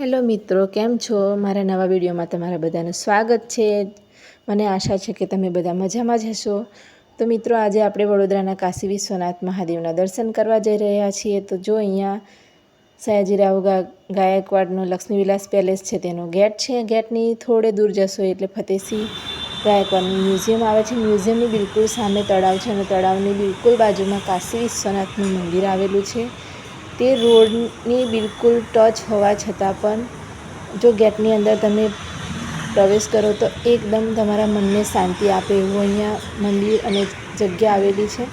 Hello મિત્રો, કેમ છો? મારા નવા વિડીયોમાં તમારા બધાનું સ્વાગત છે। મને આશા છે કે તમે બધા મજામાં જ હશો। તો મિત્રો, આજે આપણે વડોદરાના કાશી વિશ્વનાથ મહાદેવના દર્શન કરવા જઈ રહ્યા છીએ। તો જો અહીંયા સયાજીરાવ ગાયકવાડનો લક્ષ્મીવિલાસ પેલેસ છે, તેનો ગેટ છે। ગેટની થોડે દૂર જશો એટલે ફતેહસિંહ ગાયકવાડનું મ્યુઝિયમ આવે છે। મ્યુઝિયમની બિલકુલ સામે તળાવ છે અને તળાવની બિલકુલ બાજુમાં કાશી વિશ્વનાથનું મંદિર આવેલું છે। તે રોડની બિલકુલ ટચ હોવા છતાં પણ જો ગેટની અંદર તમે પ્રવેશ કરો તો એકદમ તમારા મનને શાંતિ આપે એવું અહીંયા મંદિર અને જગ્યા આવેલી છે।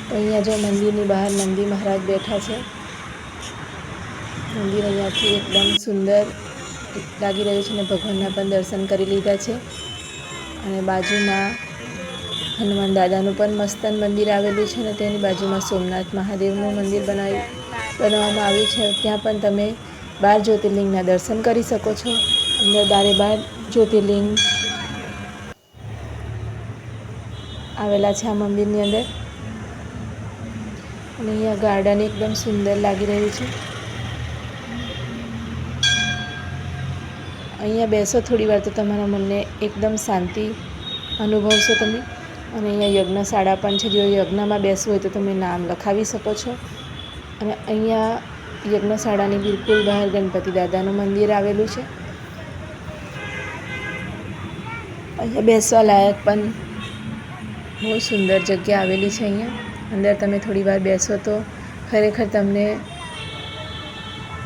તો અહીંયા જો મંદિરની બહાર નંદી મહારાજ બેઠા છે। મંદિર અહીંયાથી એકદમ સુંદર લાગી રહ્યું છે અને ભગવાનના પણ દર્શન કરી લીધા છે। અને બાજુમાં હનુમાન દાદાનું પણ મસ્તન મંદિર આવેલું છે અને તેની બાજુમાં સોમનાથ મહાદેવનું મંદિર બનાવવામાં આવ્યું છે। ત્યાં પણ તમે 12 જ્યોતિર્લિંગના દર્શન કરી શકો છો। અંદર 12 જ્યોતિર્લિંગ આવેલા છે આ મંદિરની અંદર। અને અહીંયા ગાર્ડન એકદમ સુંદર લાગી રહ્યું છે। અહીંયા બેસો થોડી વાર તો તમારા મનને એકદમ શાંતિ અનુભવશો તમે। અને અહીંયા યજ્ઞશાળા પણ છે। જો યજ્ઞમાં બેસવું હોય તો તમે નામ લખાવી શકો છો। અને અહીંયા યજ્ઞશાળાની બિલકુલ બહાર ગણપતિ દાદાનું મંદિર આવેલું છે। અહીંયા બેસવા લાયક પણ બહુ સુંદર જગ્યા આવેલી છે। અહીંયા અંદર તમે થોડી વાર બેસો તો ખરેખર તમને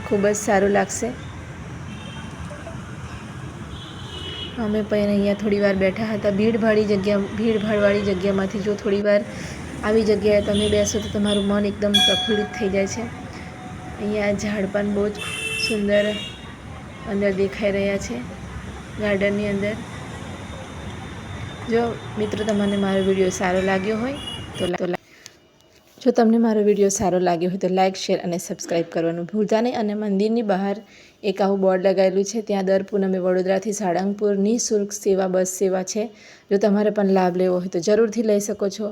ખૂબ જ સારું લાગશે। અમે પણ અહીંયા થોડી વાર બેઠા હતા। ભીડભાડવાળી જગ્યામાંથી જો થોડી વાર આવી જગ્યાએ તમે બેસો તો તમારું મન એકદમ પ્રફુલ્લિત થઈ જાય છે। અહીંયા ઝાડ પણ બહુ જ સુંદર અંદર દેખાઈ રહ્યા છે ગાર્ડનની અંદર। જો મિત્રો, તમને મારો વિડીયો સારો લાગ્યો હોય તો લાઈક, શેર અને સબસ્ક્રાઈબ કરવાનું ભૂલતા નહીં। અને મંદિરની બહાર એક આવું બોર્ડ લગાવેલું છે, ત્યાં દર પૂનમે વડોદરાથી સાળંગપુર નિઃશુલ્ક બસ સેવા છે। જો તમારે પણ લાભ લેવો હોય તો જરૂરથી લઈ શકો છો।